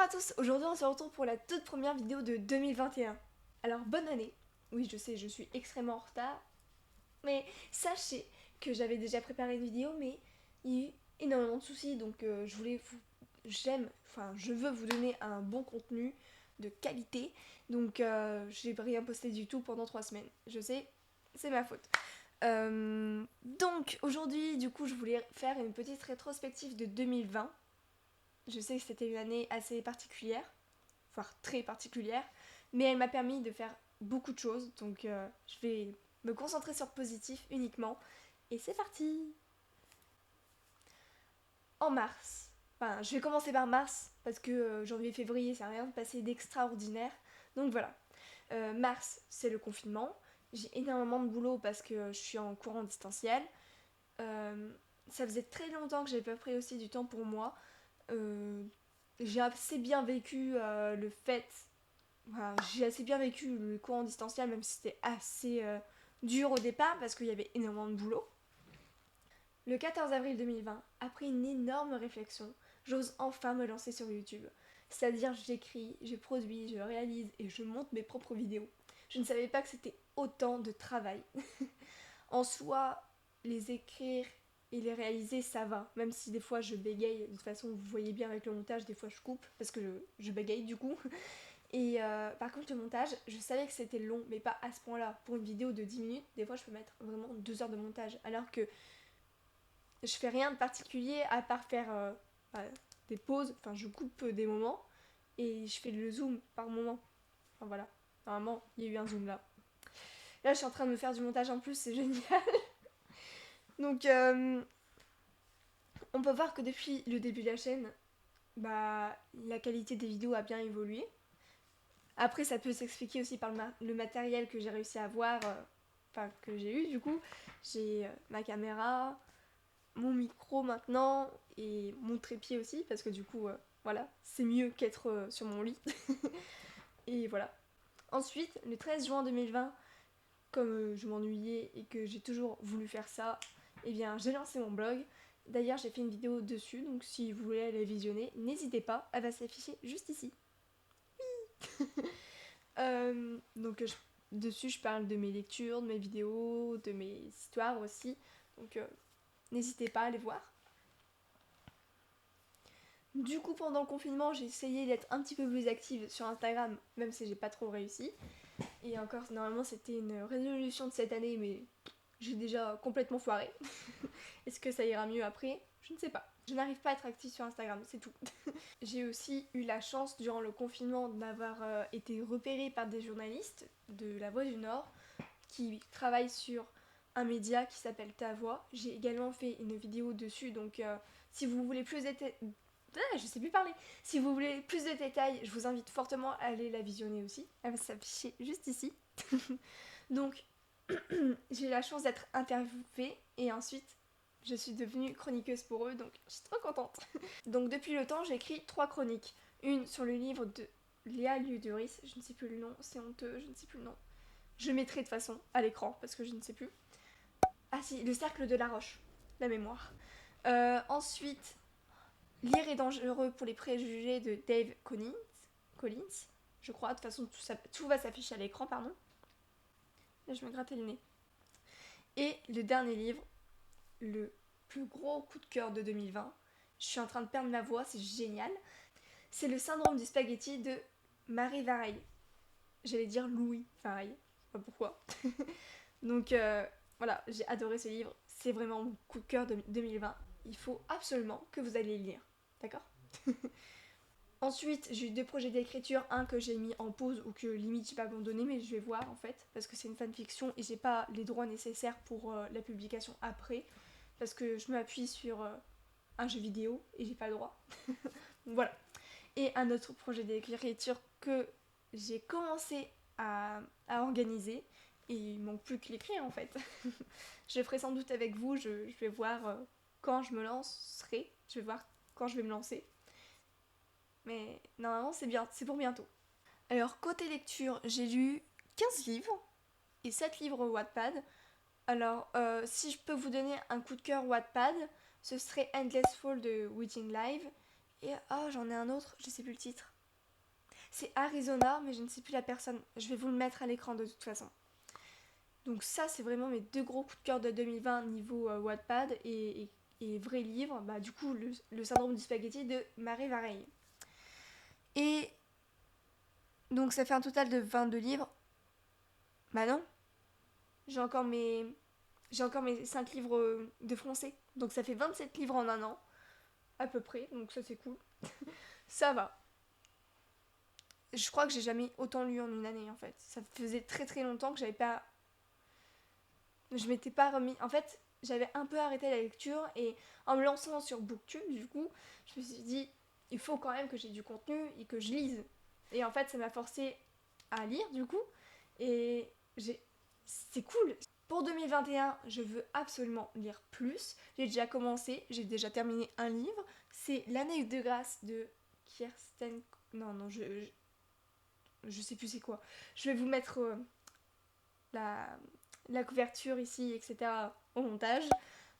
à tous, aujourd'hui on se retrouve pour la toute première vidéo de 2021. Alors bonne année. Oui je sais, je suis extrêmement en retard, mais sachez que j'avais déjà préparé une vidéo mais il y a eu énormément de soucis donc je veux vous donner un bon contenu de qualité donc j'ai rien posté du tout pendant 3 semaines. Je sais, c'est ma faute. Donc aujourd'hui du coup je voulais faire une petite rétrospective de 2020. Je sais que c'était une année assez particulière, voire très particulière, mais elle m'a permis de faire beaucoup de choses, donc je vais me concentrer sur le positif uniquement. Et c'est parti. En mars, enfin je vais commencer par mars, parce que janvier-février ça n'a rien de passé d'extraordinaire, donc voilà. Mars c'est le confinement, j'ai énormément de boulot parce que je suis en cours en distanciel. Ça faisait très longtemps que j'avais pas pris aussi du temps pour moi. Euh, j'ai assez bien vécu le fait. Enfin, j'ai assez bien vécu le cours en distanciel, même si c'était assez dur au départ parce qu'il y avait énormément de boulot. Le 14 avril 2020, après une énorme réflexion, j'ose enfin me lancer sur YouTube. C'est-à-dire, j'écris, je produis, je réalise et je monte mes propres vidéos. Je ne savais pas que c'était autant de travail. En soi, les écrire et les réaliser, ça va. Même si des fois je bégaye, de toute façon, vous voyez bien avec le montage, des fois je coupe parce que je bégaye du coup. Et par contre, le montage, je savais que c'était long, mais pas à ce point-là. Pour une vidéo de 10 minutes, des fois je peux mettre vraiment 2 heures de montage. Alors que je fais rien de particulier à part faire bah, des pauses, enfin je coupe des moments et je fais le zoom par moment. Enfin voilà, normalement il y a eu un zoom là. Là je suis en train de me faire du montage en plus, c'est génial. Donc on peut voir que depuis le début de la chaîne, bah, la qualité des vidéos a bien évolué. Après, ça peut s'expliquer aussi par le matériel que j'ai réussi à avoir, enfin que j'ai eu du coup. J'ai ma caméra, mon micro maintenant et mon trépied aussi, parce que du coup, voilà, c'est mieux qu'être sur mon lit. Et voilà. Ensuite, le 13 juin 2020, comme je m'ennuyais et que j'ai toujours voulu faire ça, eh bien j'ai lancé mon blog. D'ailleurs j'ai fait une vidéo dessus, donc si vous voulez la visionner, n'hésitez pas, elle va s'afficher juste ici. Donc dessus je parle de mes lectures, de mes vidéos, de mes histoires aussi, donc n'hésitez pas à les voir. Du coup pendant le confinement j'ai essayé d'être un petit peu plus active sur Instagram, même si j'ai pas trop réussi. Et encore normalement c'était une résolution de cette année mais j'ai déjà complètement foiré. Est-ce que ça ira mieux après? Je ne sais pas. Je n'arrive pas à être active sur Instagram, c'est tout. J'ai aussi eu la chance durant le confinement d'avoir été repérée par des journalistes de La Voix du Nord qui travaillent sur un média qui s'appelle Ta Voix. J'ai également fait une vidéo dessus, donc si vous voulez plus de je sais plus parler. Si vous voulez plus de détails, je vous invite fortement à aller la visionner aussi. Elle va s'afficher juste ici. Donc j'ai eu la chance d'être interviewée et ensuite je suis devenue chroniqueuse pour eux, donc je suis trop contente. Donc depuis le temps, j'ai écrit 3 chroniques. Une sur le livre de Léa Liuduris, je ne sais plus le nom, c'est honteux, je ne sais plus le nom. Je mettrai de toute façon à l'écran parce que je ne sais plus. Ah si, Le Cercle de la Roche, la mémoire. Ensuite, Lire est dangereux pour les préjugés de Dave Collins, je crois. De toute façon, tout va s'afficher à l'écran, pardon. Là, je me grattais le nez. Et le dernier livre, le plus gros coup de cœur de 2020. Je suis en train de perdre ma voix, c'est génial. C'est Le Syndrome du spaghetti de Marie Vareille. J'allais dire Louis Vareille, je sais pas pourquoi. Donc voilà, j'ai adoré ce livre. C'est vraiment mon coup de cœur de 2020. Il faut absolument que vous alliez le lire. D'accord? Ensuite, j'ai eu 2 projets d'écriture, un que j'ai mis en pause ou que limite j'ai pas abandonné, mais je vais voir en fait, parce que c'est une fanfiction et j'ai pas les droits nécessaires pour la publication après, parce que je m'appuie sur un jeu vidéo et j'ai pas le droit. Donc voilà. Et un autre projet d'écriture que j'ai commencé à organiser et il manque plus que l'écrire en fait. Je le ferai sans doute avec vous, je vais voir quand je me lancerai, je vais voir quand je vais me lancer. Mais normalement c'est bien, c'est pour bientôt. Alors côté lecture, j'ai lu 15 livres et 7 livres Wattpad. Alors si je peux vous donner un coup de cœur Wattpad, ce serait Endless Fall de Witching Live. Et j'en ai un autre, je sais plus le titre. C'est Arizona, mais je ne sais plus la personne. Je vais vous le mettre à l'écran de toute façon. Donc ça, c'est vraiment mes 2 gros coups de cœur de 2020 niveau Wattpad et vrai livre. Bah du coup, le syndrome du spaghetti de Marie Vareille. Et donc ça fait un total de 22 livres. Bah non. J'ai encore mes 5 livres de français. Donc ça fait 27 livres en un an. À peu près. Donc ça c'est cool. Ça va. Je crois que j'ai jamais autant lu en une année en fait. Ça faisait très très longtemps que je m'étais pas remis. En fait, j'avais un peu arrêté la lecture et en me lançant sur Booktube, du coup, je me suis dit, il faut quand même que j'ai du contenu et que je lise. Et en fait, ça m'a forcé à lire, du coup. Et c'est cool. Pour 2021, je veux absolument lire plus. J'ai déjà commencé, j'ai déjà terminé un livre. C'est L'année de grâce de Kirsten... Non, je sais plus c'est quoi. Je vais vous mettre la couverture ici, etc. au montage.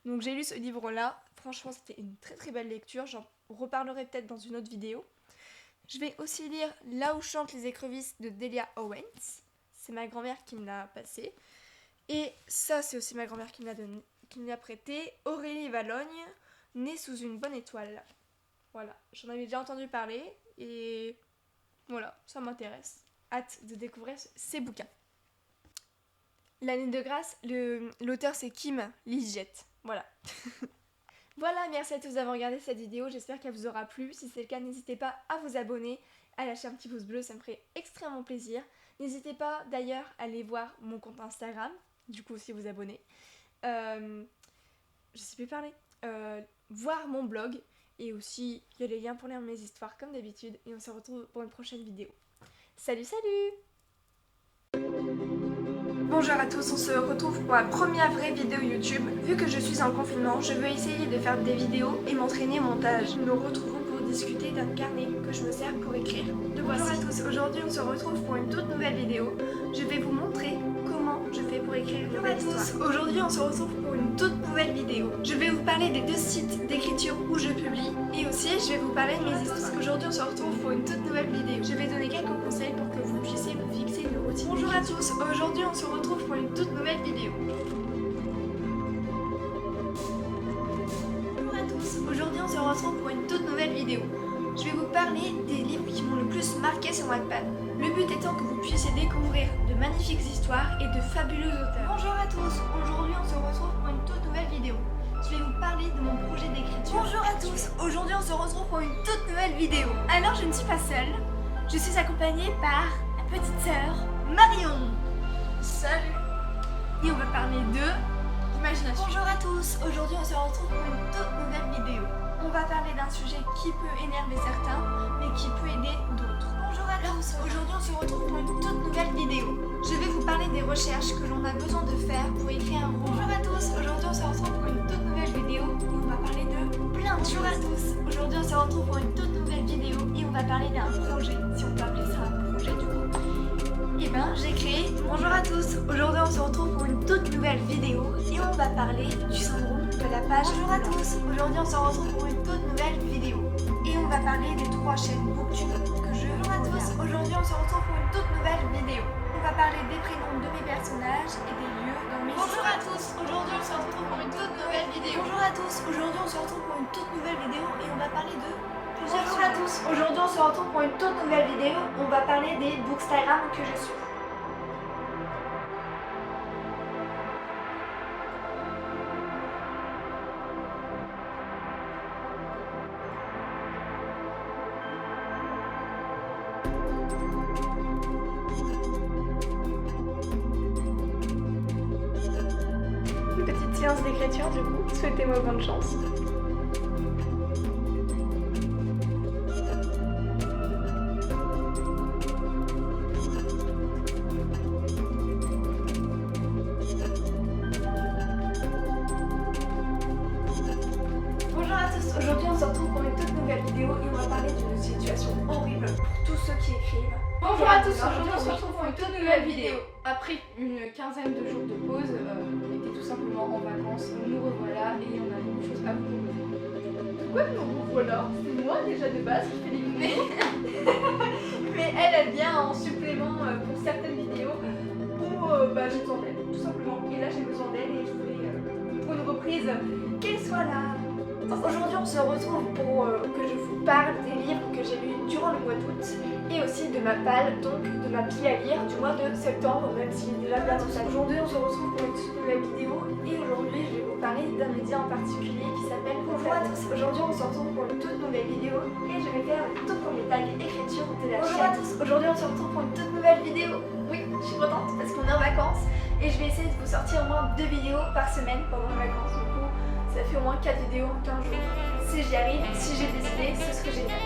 Donc j'ai lu ce livre-là. Franchement, c'était une très très belle lecture. J'en reparlerai peut-être dans une autre vidéo. Je vais aussi lire Là où chantent les écrevisses de Delia Owens. C'est ma grand-mère qui me l'a passé. Et ça, c'est aussi ma grand-mère qui me l'a prêté. Aurélie Valogne, Née sous une bonne étoile. Voilà, j'en avais déjà entendu parler et voilà, ça m'intéresse. Hâte de découvrir ces bouquins. L'année de grâce, l'auteur c'est Kim Liggett. Voilà. Voilà, merci à tous d'avoir regardé cette vidéo. J'espère qu'elle vous aura plu. Si c'est le cas, n'hésitez pas à vous abonner, à lâcher un petit pouce bleu, ça me ferait extrêmement plaisir. N'hésitez pas d'ailleurs à aller voir mon compte Instagram, du coup si vous abonnez. Je sais plus parler. Voir mon blog. Et aussi, il y a les liens pour lire mes histoires comme d'habitude. Et on se retrouve pour une prochaine vidéo. Salut, salut! Bonjour à tous, on se retrouve pour la première vraie vidéo YouTube. Vu que je suis en confinement, je veux essayer de faire des vidéos et m'entraîner au montage. Nous nous retrouvons pour discuter d'un carnet que je me sers pour écrire. Bonjour à tous, aujourd'hui on se retrouve pour une toute nouvelle vidéo. Je vais vous montrer comment je fais pour écrire une nouvelle histoire. Aujourd'hui on se retrouve pour une toute nouvelle vidéo. Je vais vous parler des 2 sites d'écriture où je publie et aussi je vais vous parler de mes histoires. Aujourd'hui on se retrouve pour une toute nouvelle vidéo. Je vais donner quelques conseils pour que vous puissiez vous fixer une routine. Bonjour à tous, aujourd'hui on se retrouve pour une toute nouvelle vidéo. Bonjour à tous, aujourd'hui on se retrouve pour une toute nouvelle vidéo. Je vais vous parler des livres qui m'ont le plus marqué sur Wattpad. Le but étant que vous puissiez découvrir de magnifiques histoires et de fabuleux auteurs. Bonjour à tous, aujourd'hui on se retrouve pour une toute nouvelle vidéo. Je vais vous parler de mon projet d'écriture. Bonjour à tous, aujourd'hui on se retrouve pour une toute nouvelle vidéo. Alors je ne suis pas seule, je suis accompagnée par ma petite sœur Marion. Salut. Et on va parler de l'imagination. Bonjour à tous, aujourd'hui on se retrouve pour une toute nouvelle vidéo. On va parler d'un sujet qui peut énerver certains, mais qui peut aider d'autres. Bonjour à tous, aujourd'hui on se retrouve pour une toute nouvelle vidéo. Je vais vous parler des recherches que l'on a besoin de faire pour écrire un roman. Bonjour à tous, aujourd'hui on se retrouve pour une toute nouvelle vidéo et on va parler de plein de choses. Bonjour à tous, aujourd'hui on se retrouve pour une toute nouvelle vidéo et on va parler d'un projet, si on peut appeler ça un projet du coup. Et ben j'ai créé Bonjour à tous, aujourd'hui on se retrouve pour une toute nouvelle vidéo et on va parler du syndrome de la page. Bonjour à tous, aujourd'hui on se retrouve pour une toute nouvelle vidéo et on va parler des 3 chaînes Booktube que je Bonjour à tous, aujourd'hui on se retrouve pour une toute nouvelle vidéo. On va parler des prénoms de mes personnages et des lieux dans mes Bonjour à tous, aujourd'hui on se retrouve pour une toute nouvelle vidéo. Bonjour à tous, aujourd'hui on se retrouve pour une toute nouvelle vidéo et on va parler de Bonjour à tous, aujourd'hui on se retrouve pour une toute nouvelle vidéo, on va parler des Bookstagram que je suis. Une petite séance d'écriture du coup, souhaitez-moi bonne chance. Aujourd'hui on se retrouve pour une toute nouvelle vidéo et on va parler d'une situation horrible pour tous ceux qui écrivent. Bonjour à tous, aujourd'hui on se retrouve pour une toute nouvelle vidéo. Après une quinzaine de jours de pause, on était tout simplement en vacances, nous revoilà et on a beaucoup de choses à vous proposer. Pourquoi nous revoilà? C'est moi déjà de base qui fais les vidéos. mais elle vient en supplément pour certaines vidéos où j'ai besoin d'elle, tout simplement. Et là j'ai besoin d'elle et je voulais, pour une reprise, qu'elle soit là. Aujourd'hui on se retrouve pour que je vous parle des livres que j'ai lus durant le mois d'août et aussi de ma palle, donc de ma pile à lire du mois de septembre, même s'il est déjà bientôt ça. Aujourd'hui on se retrouve pour une toute nouvelle vidéo et aujourd'hui je vais vous parler d'un média en particulier qui s'appelle Bonjour à tous. Aujourd'hui on se retrouve pour une toute nouvelle vidéo et je vais faire le tout premier tag écriture de la chaîne. Bonjour à tous. Aujourd'hui on se retrouve pour une toute nouvelle vidéo. Oui, je suis contente parce qu'on est en vacances et je vais essayer de vous sortir au moins 2 vidéos par semaine pendant les vacances. Du coup, ça fait au moins 4 vidéos en 15 jours. Si j'y arrive, si j'ai des idées, ce serait génial.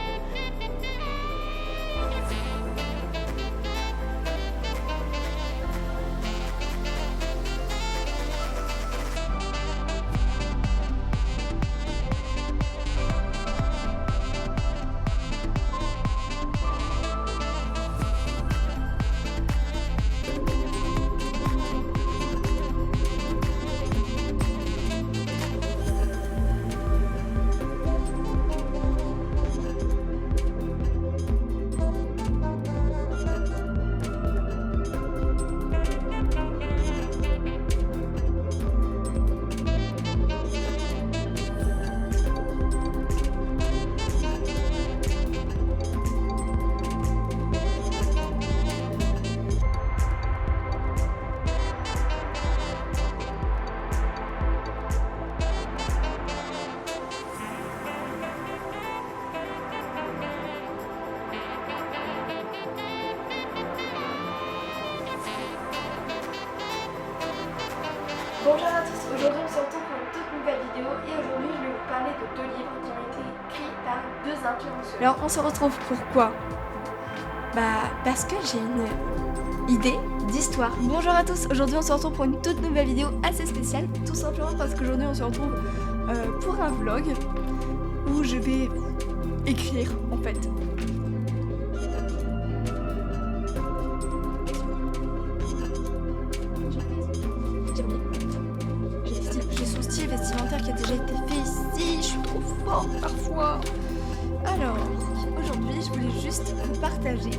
Bonjour à tous, aujourd'hui on se retrouve pour une toute nouvelle vidéo et aujourd'hui je vais vous parler de 2 livres qui ont été écrits par 2 influenceurs. Alors on se retrouve pourquoi? Parce que j'ai une idée d'histoire. Bonjour à tous, aujourd'hui on se retrouve pour une toute nouvelle vidéo assez spéciale, tout simplement parce qu'aujourd'hui on se retrouve pour un vlog où je vais écrire en fait. J'ai son style vestimentaire qui a déjà été fait ici, je suis trop forte parfois. Alors, aujourd'hui je voulais juste vous partager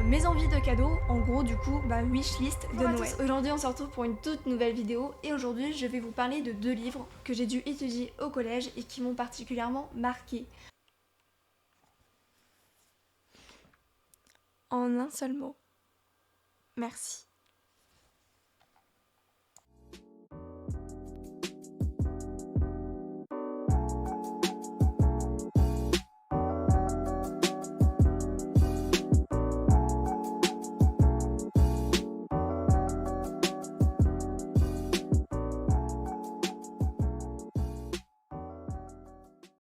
mes envies de cadeaux, en gros du coup wishlist de Noël. Aujourd'hui on se retrouve pour une toute nouvelle vidéo et aujourd'hui je vais vous parler de 2 livres que j'ai dû étudier au collège et qui m'ont particulièrement marquée. En un seul mot, merci.